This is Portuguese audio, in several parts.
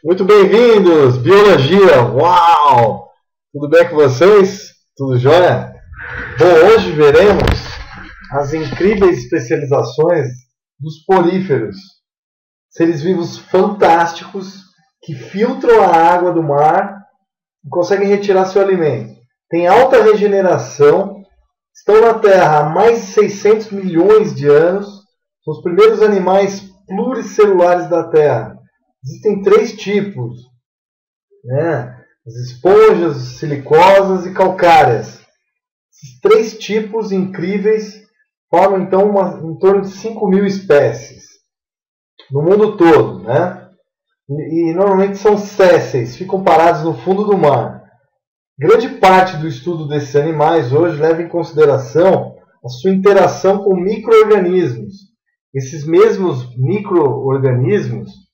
Muito bem-vindos, Biologia! Uau! Tudo bem com vocês? Tudo jóia? Bom, hoje veremos as incríveis especializações dos poríferos, seres vivos fantásticos que filtram a água do mar e conseguem retirar seu alimento. Tem alta regeneração, estão na Terra há mais de 600 milhões de anos, são os primeiros animais pluricelulares da Terra. Existem 3 tipos, né? As esponjas, silicosas e calcárias. Esses 3 tipos incríveis formam então em torno de 5.000 espécies no mundo todo, né? E normalmente são sésseis, ficam parados no fundo do mar. Grande parte do estudo desses animais hoje leva em consideração a sua interação com micro-organismos. Esses mesmos micro-organismos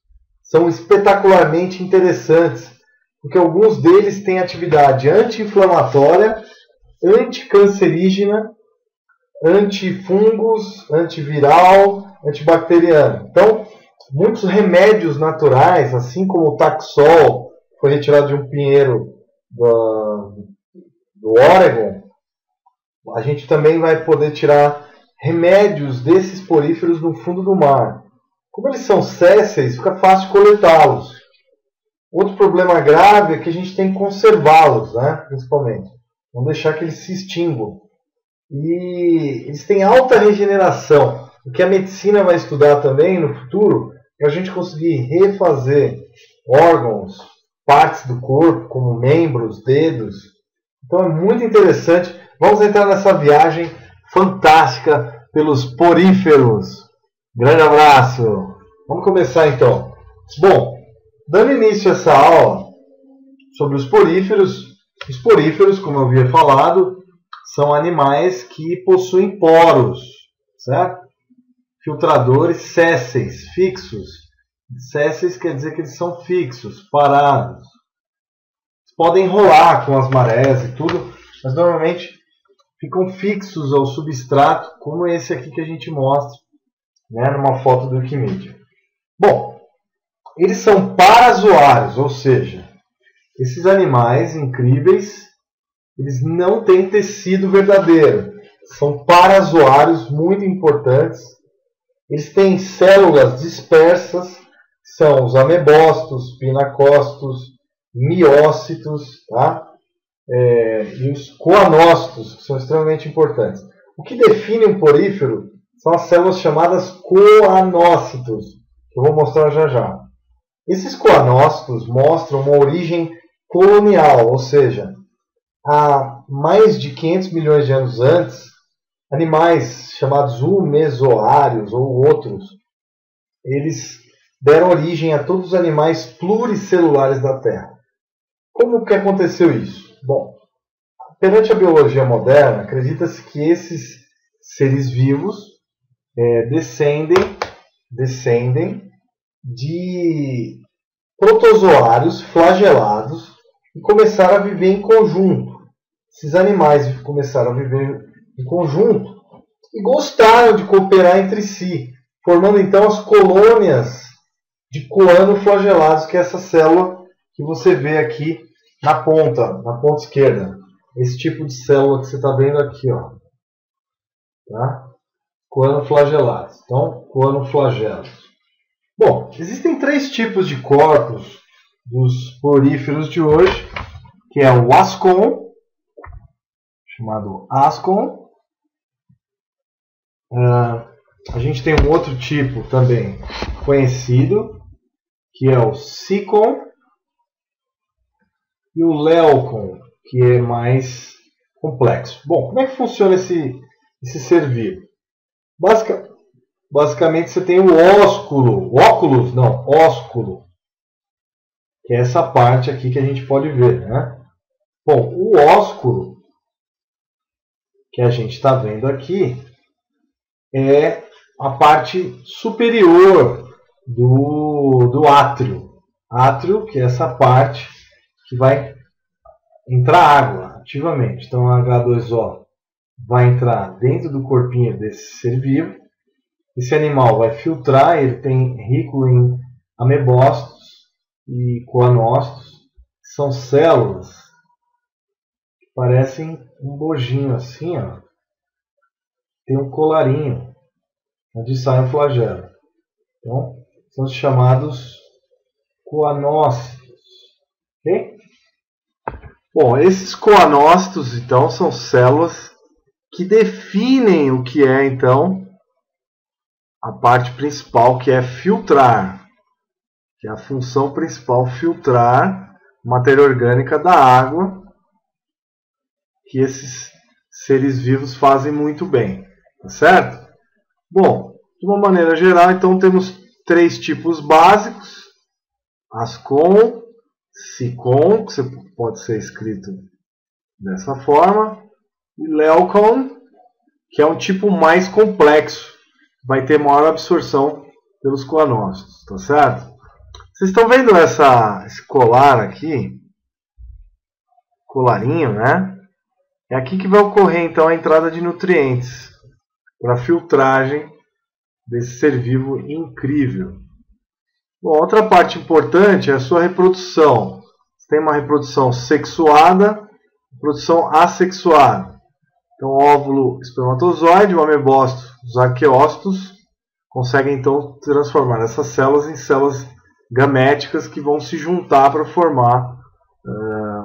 são espetacularmente interessantes, porque alguns deles têm atividade anti-inflamatória, anticancerígena, antifungos, antiviral, antibacteriana. Então, muitos remédios naturais, assim como o Taxol, que foi retirado de um pinheiro do Oregon, a gente também vai poder tirar remédios desses poríferos no fundo do mar. Como eles são sésseis, fica fácil coletá-los. Outro problema grave é que a gente tem que conservá-los, né? Principalmente. Não deixar que eles se extinguam. E eles têm alta regeneração. O que a medicina vai estudar também no futuro é a gente conseguir refazer órgãos, partes do corpo, como membros, dedos. Então é muito interessante. Vamos entrar nessa viagem fantástica pelos poríferos. Grande abraço! Vamos começar então. Bom, dando início a essa aula sobre os poríferos, como eu havia falado, são animais que possuem poros, certo? Filtradores sésseis, fixos. Sésseis quer dizer que eles são fixos, parados. Eles podem rolar com as marés e tudo, mas normalmente ficam fixos ao substrato, como esse aqui que a gente mostra, né, numa foto do Wikimedia. Bom, eles são parazoários, ou seja, esses animais incríveis, eles não têm tecido verdadeiro. São parazoários muito importantes. Eles têm células dispersas, são os amebócitos, pinacócitos, miócitos, tá? E os coanócitos, que são extremamente importantes. O que define um porífero são as células chamadas coanócitos, que eu vou mostrar já já. Esses coanócitos mostram uma origem colonial, ou seja, há mais de 500 milhões de anos antes, animais chamados mesoários ou outros, eles deram origem a todos os animais pluricelulares da Terra. Como que aconteceu isso? Bom, perante a biologia moderna, acredita-se que esses seres vivos descendem de protozoários flagelados e começaram a viver em conjunto. Esses animais começaram a viver em conjunto e gostaram de cooperar entre si, formando então as colônias de coanoflagelados, que é essa célula que você vê aqui na ponta esquerda. Esse tipo de célula que você está vendo aqui, ó. Tá? Coanoflagelados. Então, coanoflagelos. Bom, existem 3 tipos de corpos dos poríferos de hoje, que é o ascon, chamado ascon. A gente tem um outro tipo também conhecido, que é o sicon, e o leucon, que é mais complexo. Bom, como é que funciona esse ser vivo? Basicamente você tem o ósculo, ósculo, que é essa parte aqui que a gente pode ver, né? Bom, o ósculo que a gente está vendo aqui é a parte superior do átrio. Átrio, que é essa parte que vai entrar água ativamente. Então, a H2O vai entrar dentro do corpinho desse ser vivo. Esse animal vai filtrar, ele tem rico em amebócitos, e coanócitos, são células que parecem um bojinho assim, ó. Tem um colarinho onde sai o flagelo. Então, são os chamados coanócitos. Ok? Bom, esses coanócitos, então, são células que definem o que é, então, a parte principal, que é filtrar. Que é a função principal, filtrar matéria orgânica da água, que esses seres vivos fazem muito bem. Tá certo? Bom, de uma maneira geral, então, temos 3 tipos básicos. Ascon, Sicon, que pode ser escrito dessa forma, e Leucon, que é um tipo mais complexo, vai ter maior absorção pelos coanócitos, tá certo? Vocês estão vendo esse colar aqui? Colarinho, né? É aqui que vai ocorrer então a entrada de nutrientes para a filtragem desse ser vivo incrível. Bom, outra parte importante é a sua reprodução. Você tem uma reprodução sexuada, reprodução assexuada. Então, óvulo, espermatozoide, o amebócito, os arqueócitos conseguem então transformar essas células em células gaméticas que vão se juntar para formar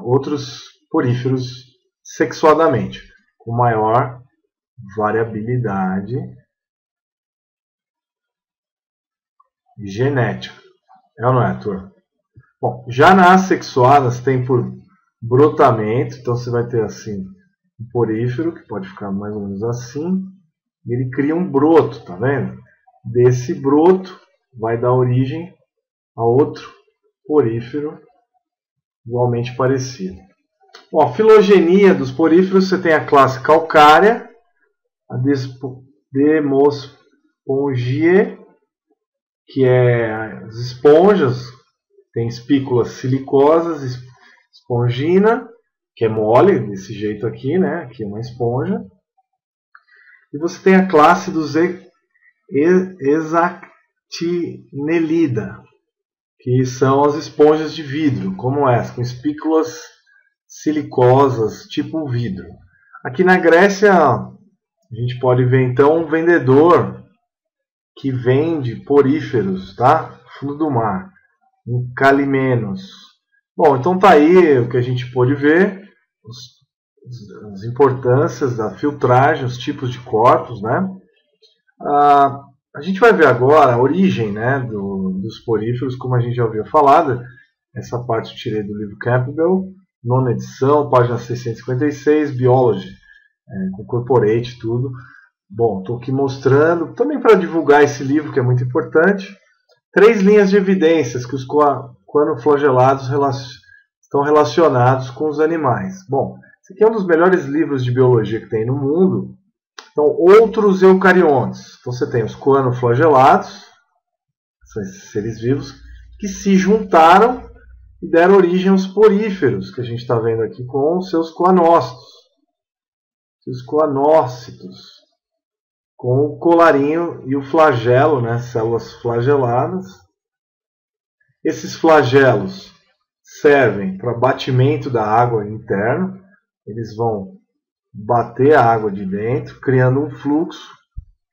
outros poríferos sexuadamente, com maior variabilidade genética. É ou não é, turma? Bom, já na assexuada você tem por brotamento, então você vai ter assim um porífero, que pode ficar mais ou menos assim, e ele cria um broto, tá vendo? Desse broto vai dar origem a outro porífero igualmente parecido. Bom, a filogenia dos poríferos, você tem a classe calcária, a Demospongiae, que é as esponjas, tem espículas silicosas, espongina, que é mole, desse jeito aqui, né? Aqui é uma esponja. E você tem a classe dos Hexactinellida, que são as esponjas de vidro, como essa, com espículas silicosas, tipo vidro. Aqui na Grécia, a gente pode ver então um vendedor que vende poríferos, tá? Fundo do mar, em Calimenos. Bom, então tá aí o que a gente pôde ver, as importâncias da filtragem, os tipos de corpos, né? A gente vai ver agora a origem, né, dos poríferos, como a gente já ouviu falar. Essa parte eu tirei do livro Campbell, 9ª edição, página 656, Biology, com corporate e tudo. Bom, estou aqui mostrando, também para divulgar esse livro, que é muito importante, 3 linhas de evidências que os coanoflagelados estão relacionados com os animais. Bom, esse aqui é um dos melhores livros de biologia que tem no mundo. Então, outros eucariontes. Então, você tem os coanoflagelados, são esses seres vivos, que se juntaram e deram origem aos poríferos, que a gente está vendo aqui com os seus coanócitos, seus coanócitos, com o colarinho e o flagelo, né, células flageladas. Esses flagelos servem para batimento da água interna, eles vão bater a água de dentro, criando um fluxo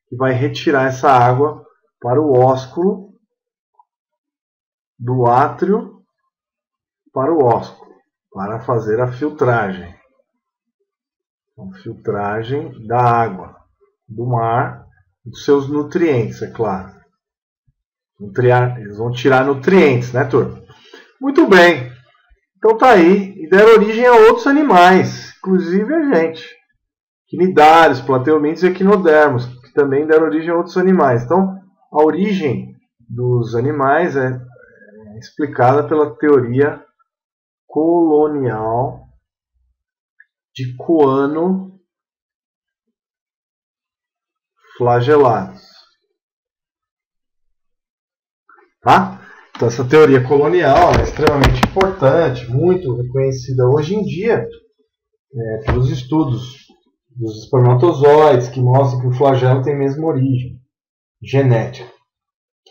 que vai retirar essa água para o ósculo, do átrio para o ósculo, para fazer a filtragem. Então, filtragem da água, do mar, dos seus nutrientes, é claro. Eles vão tirar nutrientes, né, turma? Muito bem. Então tá aí, e deram origem a outros animais, inclusive a gente. Quinidários, plateumintos e equinodermos, que também deram origem a outros animais. Então, a origem dos animais é explicada pela teoria colonial de coanoflagelados. Tá? Então, essa teoria colonial é extremamente importante, muito reconhecida hoje em dia pelos estudos dos espermatozoides, que mostram que o flagelo tem a mesma origem genética.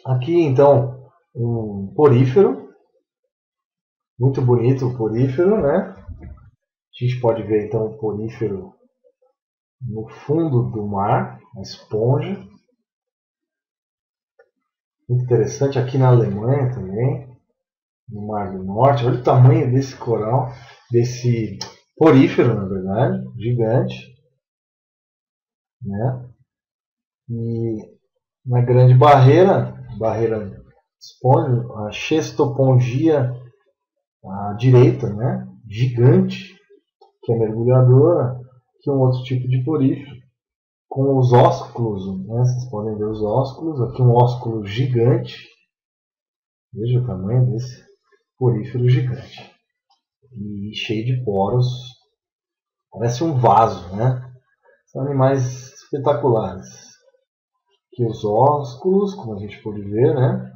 Aqui, então, um porífero Muito bonito o porífero, né? A gente pode ver então o porífero no fundo do mar, a esponja. Muito interessante aqui na Alemanha também, no Mar do Norte. Olha o tamanho desse coral, desse porífero, na verdade, gigante, né? E na Grande Barreira esponja, a Xestopongia à direita, né? Gigante, que é mergulhadora, que é um outro tipo de porífero, com os ósculos, né? Vocês podem ver os ósculos, aqui um ósculo gigante, veja o tamanho desse porífero gigante, e cheio de poros, parece um vaso, né? São animais espetaculares. Aqui os ósculos, como a gente pode ver, né?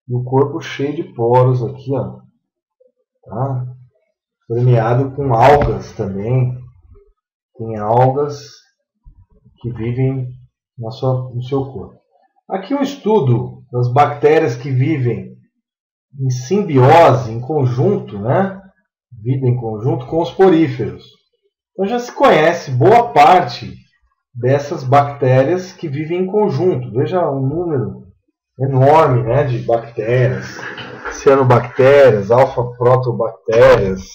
E o corpo cheio de poros aqui, ó, tá? Permeado com algas também. Tem algas que vivem no seu corpo. Aqui um estudo das bactérias que vivem em simbiose, em conjunto, né? Vida em conjunto com os poríferos. Então já se conhece boa parte dessas bactérias que vivem em conjunto. Veja um número enorme, né, de bactérias, cianobactérias, alfa-protobactérias,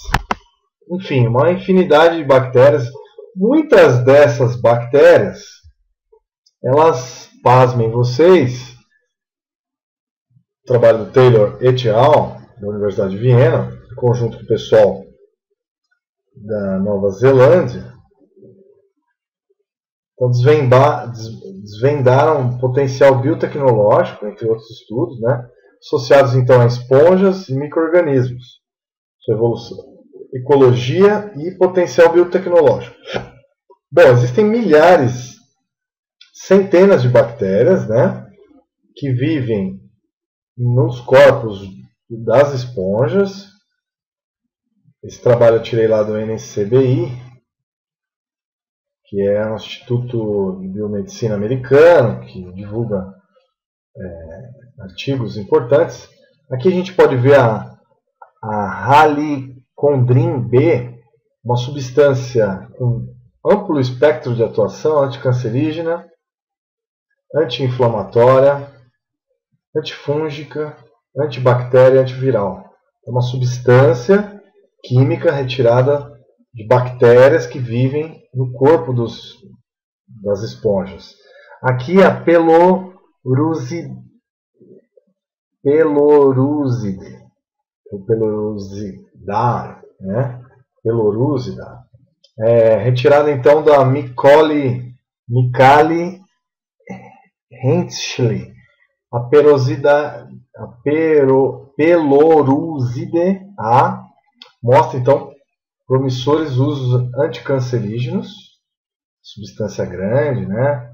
enfim, uma infinidade de bactérias. Muitas dessas bactérias, elas, pasmem vocês, o trabalho do Taylor et al., da Universidade de Viena, em conjunto com o pessoal da Nova Zelândia, então desvendaram um potencial biotecnológico, entre outros estudos, né, associados então a esponjas e micro-organismos, sua evolução, ecologia e potencial biotecnológico. Bom, existem milhares, centenas de bactérias, né, que vivem nos corpos das esponjas. Esse trabalho eu tirei lá do NCBI, que é um instituto de biomedicina americano, que divulga artigos importantes. Aqui a gente pode ver a Halicondrin B, uma substância com amplo espectro de atuação anticancerígena, anti-inflamatória, antifúngica, antibactéria e antiviral. É uma substância química retirada de bactérias que vivem no corpo das esponjas. Aqui a Pelorusida, né? Pelorusida, retirada então da Micali Henschel. A Peloruside A mostra então promissores usos anticancerígenos, substância grande, né?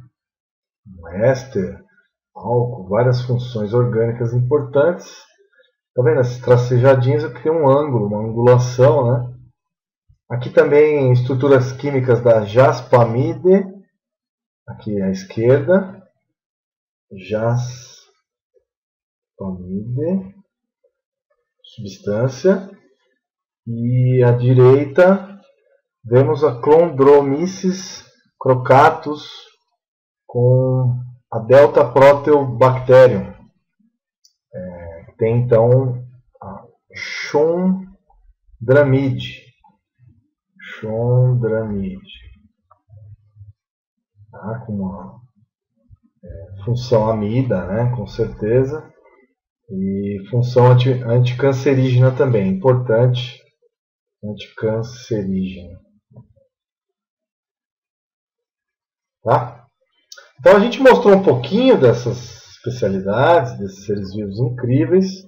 Um éster, álcool, várias funções orgânicas importantes. Tá vendo esses tracejadinhos? Aqui tem um ângulo, uma angulação, né? Aqui também estruturas químicas da jaspamide, aqui à esquerda, jaspamide, substância, e à direita vemos a Chondromyces crocatus com a Delta Proteobacterium. Tem então a Chondramide, tá? Com uma função amida, né? Com certeza, e função anticancerígena também, importante, anticancerígena. Tá? Então a gente mostrou um pouquinho dessas especialidades, desses seres vivos incríveis.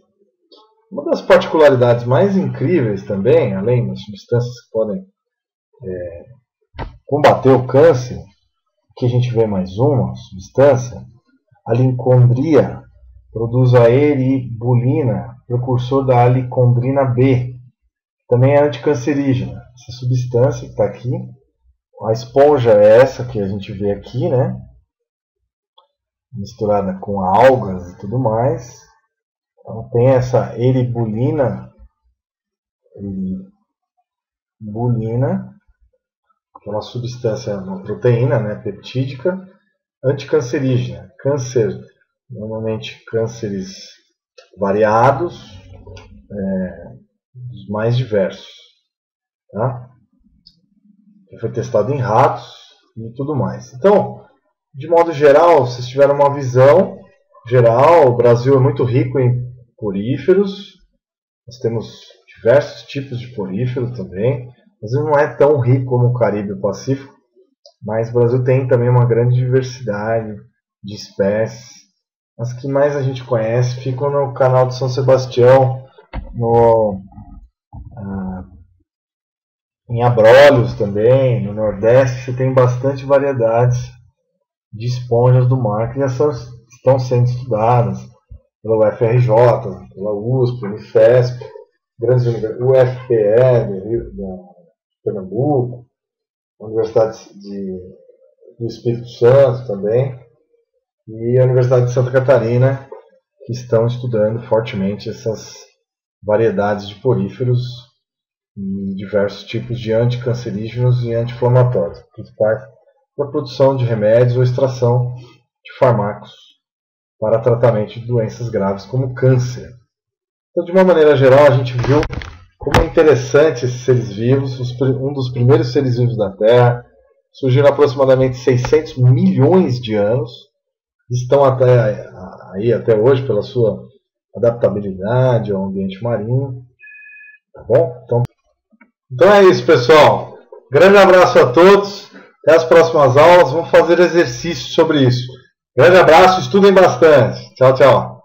Uma das particularidades mais incríveis também, além das substâncias que podem combater o câncer, aqui a gente vê mais uma substância, a lincondria, produz a eribulina, precursor da alicondrina B, também é anticancerígena. Essa substância que está aqui, a esponja é essa que a gente vê aqui, né? Misturada com algas e tudo mais. Então tem essa eribulina bulina, que é uma substância, uma proteína, né, peptídica, anticancerígena. Câncer, normalmente cânceres variados, os mais diversos. Tá? Foi testado em ratos e tudo mais. Então, de modo geral, vocês tiveram uma visão geral. O Brasil é muito rico em poríferos. Nós temos diversos tipos de porífero também. O Brasil não é tão rico como o Caribe e o Pacífico, mas o Brasil tem também uma grande diversidade de espécies. As que mais a gente conhece ficam no Canal de São Sebastião, em Abrolhos também, no Nordeste. Você tem bastante variedades de esponjas do mar que já estão sendo estudadas pela UFRJ, pela USP, Unifesp, grandes universidades, UFPE de Pernambuco, a Universidade do Espírito Santo também, e a Universidade de Santa Catarina, que estão estudando fortemente essas variedades de poríferos e diversos tipos de anticancerígenos e anti-inflamatórios, principais para a produção de remédios ou extração de fármacos para tratamento de doenças graves como câncer. Então, de uma maneira geral, a gente viu como é interessante esses seres vivos. Um dos primeiros seres vivos da Terra surgiram há aproximadamente 600 milhões de anos, estão até hoje pela sua adaptabilidade ao ambiente marinho. Tá bom? Então é isso, pessoal. Grande abraço a todos. Até as próximas aulas. Vamos fazer exercícios sobre isso. Grande abraço. Estudem bastante. Tchau, tchau.